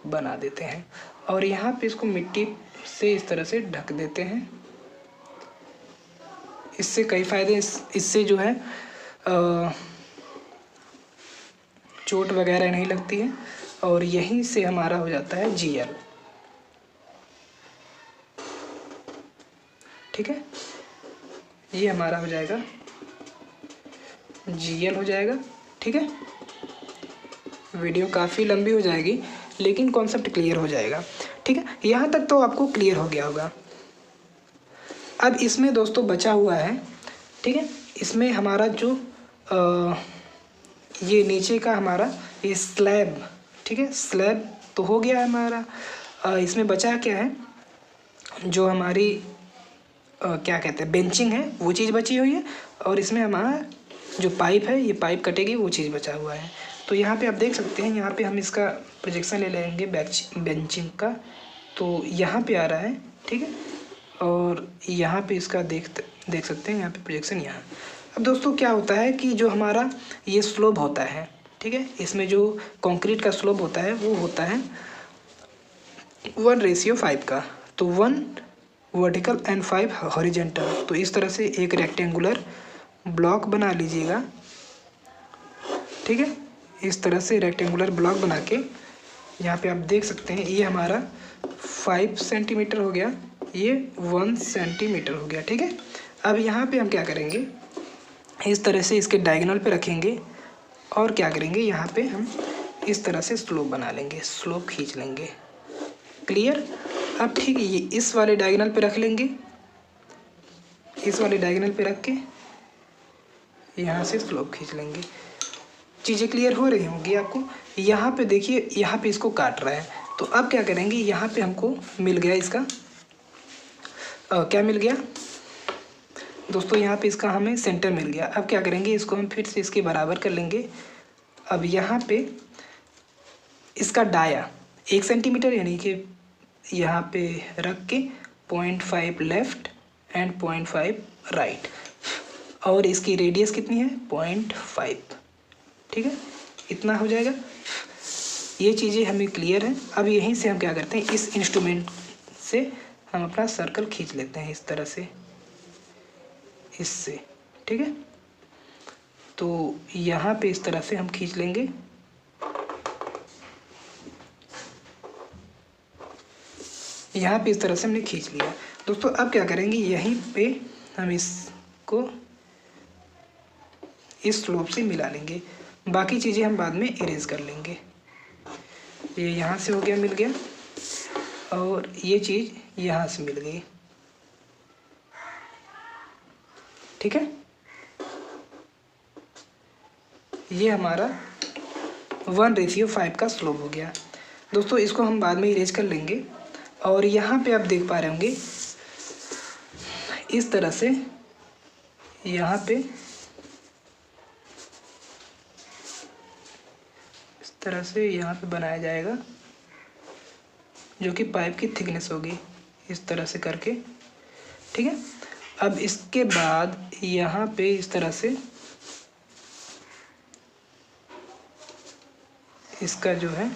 बना देते हैं और यहाँ पे इसको मिट्टी से इस तरह से ढक देते हैं। इससे कई फ़ायदे, इससे जो है चोट वगैरह नहीं लगती है और यहीं से हमारा हो जाता है जीएल। ठीक है, ये हमारा हो जाएगा जीएल हो जाएगा। ठीक है, वीडियो काफ़ी लंबी हो जाएगी लेकिन कॉन्सेप्ट क्लियर हो जाएगा। ठीक है, यहाँ तक तो आपको क्लियर हो गया होगा। अब इसमें दोस्तों बचा हुआ है, ठीक है, इसमें हमारा जो ये नीचे का हमारा ये स्लैब, ठीक है, स्लैब तो हो गया है हमारा। इसमें बचा क्या है, जो हमारी क्या कहते हैं बेंचिंग है वो चीज़ बची हुई है और इसमें हमारा जो पाइप है, ये पाइप कटेगी वो चीज़ बचा हुआ है। तो यहाँ पे आप देख सकते हैं, यहाँ पे हम इसका प्रोजेक्शन ले लेंगे बेंचिंग का। तो यहाँ पे आ रहा है, ठीक है, और यहाँ पे इसका देख सकते हैं, यहाँ पे प्रोजेक्शन यहाँ। अब दोस्तों क्या होता है कि जो हमारा ये स्लोप होता है, ठीक है, इसमें जो कंक्रीट का स्लोप होता है वो होता है 1:5 का। तो 1 वर्टिकल एंड 5 हॉरिजेंटल। तो इस तरह से एक रेक्टेंगुलर ब्लॉक बना लीजिएगा। ठीक है, इस तरह से रेक्टेंगुलर ब्लॉक बना के यहाँ पे आप देख सकते हैं ये हमारा 5 सेंटीमीटर हो गया, ये 1 सेंटीमीटर हो गया। ठीक है, अब यहाँ पे हम क्या करेंगे, इस तरह से इसके डायगोनल पे रखेंगे और क्या करेंगे, यहाँ पे हम इस तरह से स्लोप बना लेंगे, स्लोप खींच लेंगे। क्लियर। अब ठीक है, ये इस वाले डायगोनल पे रख लेंगे, इस वाले डायगोनल पे रख के यहाँ से स्लोप खींच लेंगे। चीज़ें क्लियर हो रही होंगी आपको। यहाँ पे देखिए, यहाँ पे इसको काट रहा है। तो अब क्या करेंगे, यहाँ पे हमको मिल गया इसका क्या मिल गया दोस्तों, यहाँ पे इसका हमें सेंटर मिल गया। अब क्या करेंगे, इसको हम फिर से इसके बराबर कर लेंगे। अब यहाँ पे इसका डाया 1 सेंटीमीटर यानी कि यहाँ पे रख के 0.5 लेफ्ट एंड 0.5 राइट, और इसकी रेडियस कितनी है 0.5। ठीक है, इतना हो जाएगा। ये चीज़ें हमें क्लियर हैं। अब यहीं से हम क्या करते हैं, इस इंस्ट्रूमेंट से हम अपना सर्कल खींच लेते हैं इस तरह से, इससे। ठीक है, तो यहाँ पे इस तरह से हम खींच लेंगे। यहाँ पे इस तरह से हमने खींच लिया दोस्तों। अब क्या करेंगे, यहीं पे हम इसको इस स्लोप से मिला लेंगे, बाकी चीज़ें हम बाद में इरेज कर लेंगे। ये यहाँ से हो गया, मिल गया, और ये चीज़ यहाँ से मिल गई। ठीक है, ये हमारा 1:5 का स्लोप हो गया दोस्तों। इसको हम बाद में इरेज कर लेंगे। और यहाँ पे आप देख पा रहे होंगे इस तरह से, यहाँ पे इस तरह से यहाँ पे बनाया जाएगा, जो कि पाइप की थिकनेस होगी, इस तरह से करके। ठीक है, अब इसके बाद यहाँ पे इस तरह से इसका जो है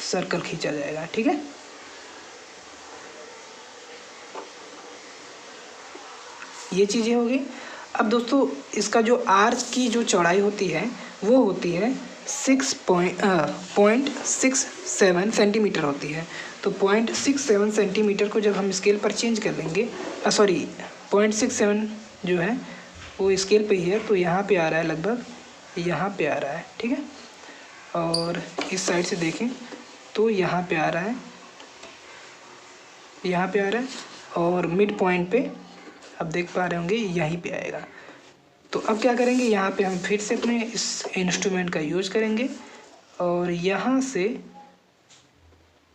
सर्कल खींचा जाएगा। ठीक है, ये चीज़ें होगी। अब दोस्तों इसका जो आर्च की जो चौड़ाई होती है वो होती है 0.67 सेंटीमीटर होती है। तो 0.67 सेंटीमीटर को जब हम स्केल पर चेंज कर लेंगे, 0.67 जो है वो स्केल पे ही है, तो यहाँ पे आ रहा है, लगभग यहाँ पे आ रहा है। ठीक है, और इस साइड से देखें तो यहाँ पे आ रहा है, यहाँ पे आ रहा है, और मिड पॉइंट पे आप देख पा रहे होंगे यहीं पे आएगा। तो अब क्या करेंगे, यहाँ पे हम फिर से अपने इस इंस्ट्रूमेंट का यूज करेंगे और यहाँ से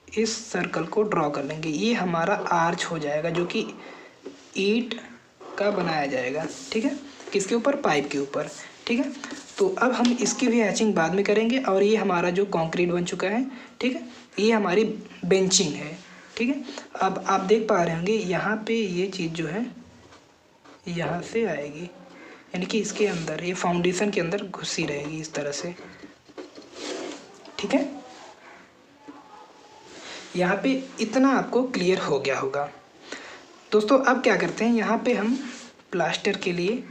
इस सर्कल को ड्रॉ कर लेंगे। ये हमारा आर्च हो जाएगा जो कि ईंट का बनाया जाएगा, ठीक है, किसके ऊपर, पाइप के ऊपर, ठीक है। तो अब हम इसकी भी हैचिंग बाद में करेंगे। और ये हमारा जो कंक्रीट बन चुका है, ठीक है, ये हमारी बेंचिंग है, ठीक है। अब आप देख पा रहे होंगे यहाँ पे ये चीज़ जो है यहाँ से आएगी, यानी कि इसके अंदर, ये फाउंडेशन के अंदर घुसी रहेगी इस तरह से, ठीक है। यहाँ पे इतना आपको क्लियर हो गया होगा। दोस्तों अब क्या करते हैं, यहाँ पे हम प्लास्टर के लिए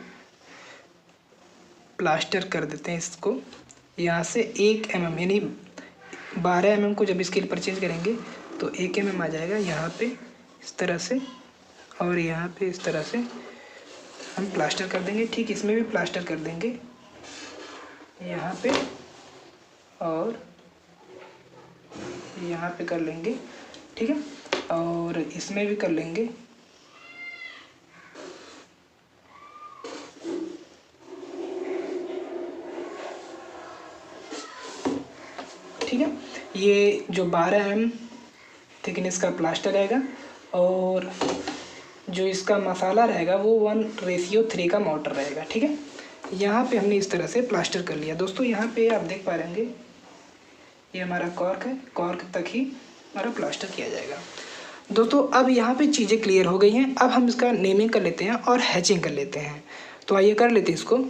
प्लास्टर कर देते हैं इसको। यहाँ से 1 mm यानी 12 mm को जब स्केल पर चेंज करेंगे तो 1 mm आ जाएगा यहाँ पे इस तरह से, और यहाँ पे इस तरह से हम प्लास्टर कर देंगे। ठीक इसमें भी प्लास्टर कर देंगे यहाँ पे, और यहाँ पे कर लेंगे, ठीक है, और इसमें भी कर लेंगे। ठीक है, ये जो 12 mm थिकनेस का प्लास्टर रहेगा, और जो इसका मसाला रहेगा वो 1:3 का मोटर रहेगा, ठीक है। यहाँ पे हमने इस तरह से प्लास्टर कर लिया। दोस्तों यहाँ पे आप देख पा रहे होंगे ये हमारा कॉर्क है, कॉर्क तक ही हमारा प्लास्टर किया जाएगा। दोस्तों अब यहाँ पे चीज़ें क्लियर हो गई हैं। अब हम इसका नेमिंग कर लेते हैं और हैचिंग कर लेते हैं। तो आइए कर लेते हैं इसको।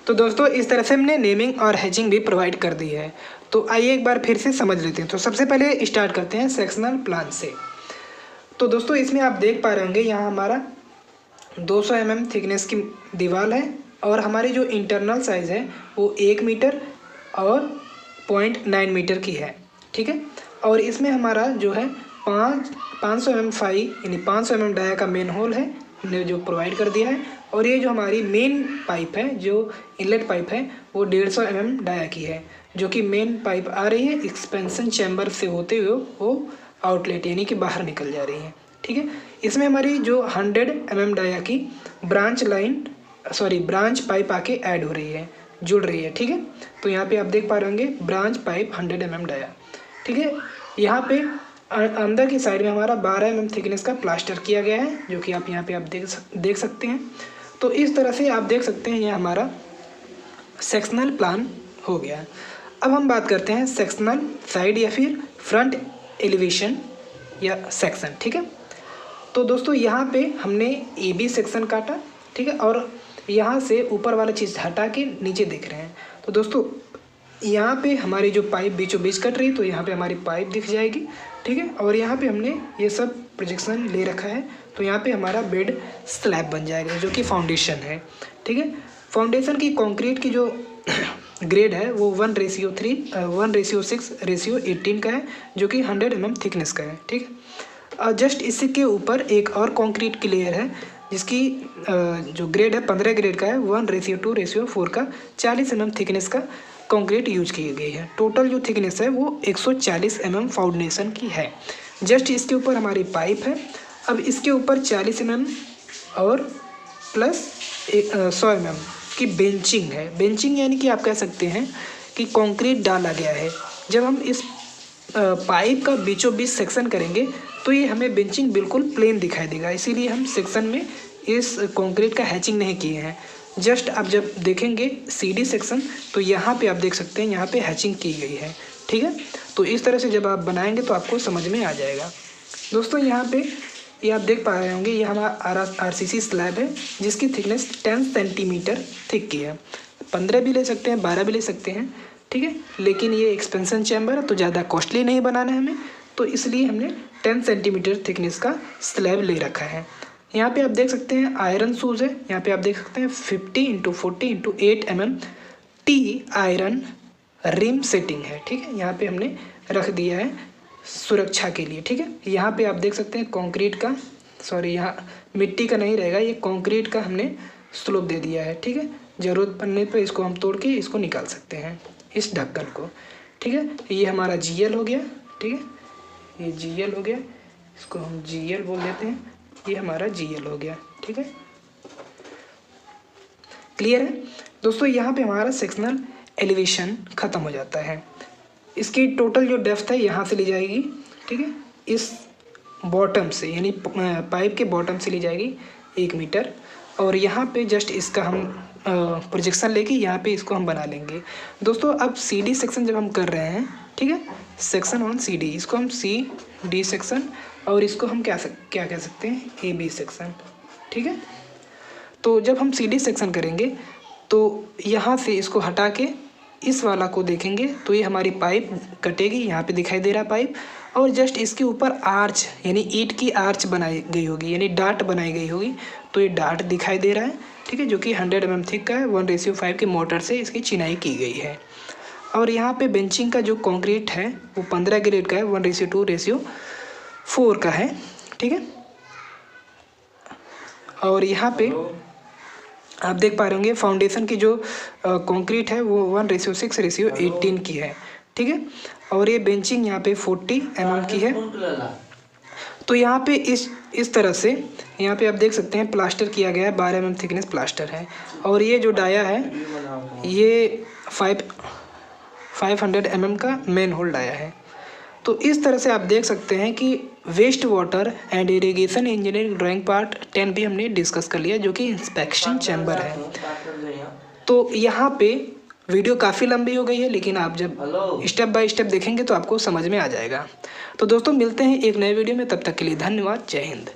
तो दोस्तों इस तरह से हमने नेमिंग और हैचिंग भी प्रोवाइड कर दी है। तो आइए एक बार फिर से समझ लेते हैं। तो सबसे पहले स्टार्ट करते हैं सेक्शनल प्लान से। तो दोस्तों इसमें आप देख पा रहे होंगे यहाँ हमारा 200 mm थिकनेस की दीवार है, और हमारी जो इंटरनल साइज़ है वो 1 मीटर और 0.9 मीटर की है, ठीक है। और इसमें हमारा जो है 500 mm फाई यानी 500 mm डाया का मेन होल है, हमने जो प्रोवाइड कर दिया है। और ये जो हमारी मेन पाइप है, जो इनलेट पाइप है, वो 150 mm डाया की है, जो कि मेन पाइप आ रही है एक्सपेंशन चैम्बर से होते हुए वो आउटलेट यानी कि बाहर निकल जा रही है, ठीक है। इसमें हमारी जो 100 mm डाया की ब्रांच पाइप आके ऐड हो रही है, जुड़ रही है, ठीक है। तो यहाँ पे आप देख पा रहे होंगे ब्रांच पाइप 100 mm डाया, ठीक है। यहाँ पे अंदर की साइड में हमारा 12 mm थिकनेस का प्लास्टर किया गया है, जो कि आप यहाँ पे आप देख सकते हैं। तो इस तरह से आप देख सकते हैं ये हमारा सेक्शनल प्लान हो गया। अब हम बात करते हैं सेक्शनल साइड या फिर फ्रंट एलिवेशन या सेक्शन, ठीक है। तो दोस्तों यहाँ पे हमने AB सेक्शन काटा, ठीक है, और यहाँ से ऊपर वाला चीज़ हटा के नीचे देख रहे हैं। तो दोस्तों यहाँ पे हमारी जो पाइप बीचों बीच कट रही है तो यहाँ पे हमारी पाइप दिख जाएगी, ठीक है। और यहाँ पे हमने ये सब प्रोजेक्शन ले रखा है, तो यहाँ पे हमारा बेड स्लैब बन जाएगा जो कि फाउंडेशन है, ठीक है। फाउंडेशन की कंक्रीट की जो ग्रेड है वो 1:3 1:6:18 का है, जो कि 100 mm थिकनेस का है, ठीक है। और जस्ट इसी के ऊपर एक और कंक्रीट की लेयर है जिसकी जो ग्रेड है 15 ग्रेड का है, 1:2:4 का 40 mm थिकनेस का कंक्रीट यूज की गई है। टोटल जो थिकनेस है वो 140 mm फाउंडेशन की है। जस्ट इसके ऊपर हमारी पाइप है। अब इसके ऊपर 40 mm और प्लस 100 mm की बेंचिंग है। बेंचिंग यानी कि आप कह सकते हैं कि कंक्रीट डाला गया है। जब हम इस पाइप का बीचों बीच सेक्शन करेंगे तो ये हमें बेंचिंग बिल्कुल प्लेन दिखाई देगा, इसीलिए हम सेक्शन में इस कंक्रीट का हैचिंग नहीं किए हैं। जस्ट आप जब देखेंगे सीडी सेक्शन तो यहाँ पे आप देख सकते हैं यहाँ पे हैचिंग की गई है, ठीक है। तो इस तरह से जब आप बनाएंगे तो आपको समझ में आ जाएगा। दोस्तों यहाँ पे ये आप देख पा रहे होंगे, ये हमारा RCC स्लैब है जिसकी थिकनेस 10 सेंटीमीटर थिक की है। 15 भी ले सकते हैं, 12 भी ले सकते हैं, ठीक है। लेकिन ये एक्सपेंशन चैम्बर है तो ज़्यादा कॉस्टली नहीं बनाना है हमें, तो इसलिए हमने 10 सेंटीमीटर थिकनेस का स्लैब ले रखा है। यहाँ पे आप देख सकते हैं आयरन शूज़ है। यहाँ पे आप देख सकते हैं 50x40x8 mm T iron rim setting है, ठीक है। यहाँ पे हमने रख दिया है सुरक्षा के लिए, ठीक है। यहाँ पे आप देख सकते हैं कंक्रीट का, सॉरी यहाँ मिट्टी का नहीं रहेगा, ये कंक्रीट का हमने स्लोप दे दिया है, ठीक है। ज़रूरत पड़ने पे इसको हम तोड़ के इसको निकाल सकते हैं, इस ढक्कन को, ठीक है। ये हमारा GL हो गया, ठीक है। ये GL हो गया, इसको हम GL बोल देते हैं। ये हमारा GL हो गया, ठीक है। क्लियर है दोस्तों। यहाँ पे हमारा सेक्शनल एलिवेशन ख़त्म हो जाता है। इसकी टोटल जो डेप्थ है यहाँ से ली जाएगी, ठीक है। इस बॉटम से यानी पाइप के बॉटम से ली जाएगी 1 मीटर, और यहाँ पे जस्ट इसका हम प्रोजेक्शन लेके यहाँ पे इसको हम बना लेंगे। दोस्तों अब CD सेक्शन जब हम कर रहे हैं, ठीक है, सेक्शन ऑन CD, इसको हम CD सेक्शन और इसको हम क्या कह सकते हैं AB सेक्शन, ठीक है। तो जब हम CD सेक्शन करेंगे तो यहाँ से इसको हटा के इस वाला को देखेंगे तो ये हमारी पाइप कटेगी, यहाँ पे दिखाई दे रहा पाइप, और जस्ट इसके ऊपर आर्च यानी ईंट की आर्च बनाई गई होगी, यानी डाट बनाई गई होगी, तो ये डाट दिखाई दे रहा है, ठीक है, जो कि 100 mm थिक का है। 1:5 की मोटर से इसकी चिनाई की गई है। और यहाँ पे बेंचिंग का जो कंक्रीट है वो 15 ग्रेड का है, 1:2:4 का है, ठीक है। और यहाँ पे आप देख पा रहे होंगे फाउंडेशन की जो कंक्रीट है वो 1:6:18 की है, ठीक है। और ये बेंचिंग यहाँ पे 40 mm की है। तो यहाँ पे इस तरह से यहाँ पे आप देख सकते हैं प्लास्टर किया गया है, 12 mm थिकनेस प्लास्टर है। और ये जो डाया है ये 500 mm का मेन होल डाया है। तो इस तरह से आप देख सकते हैं कि waste water and irrigation engineering drawing part 10 भी हमने डिस्कस कर लिया, जो कि इंस्पेक्शन चैम्बर है। तो यहाँ पे वीडियो काफ़ी लंबी हो गई है, लेकिन आप जब स्टेप बाय स्टेप देखेंगे तो आपको समझ में आ जाएगा। तो दोस्तों मिलते हैं एक नए वीडियो में, तब तक के लिए धन्यवाद। जय हिंद।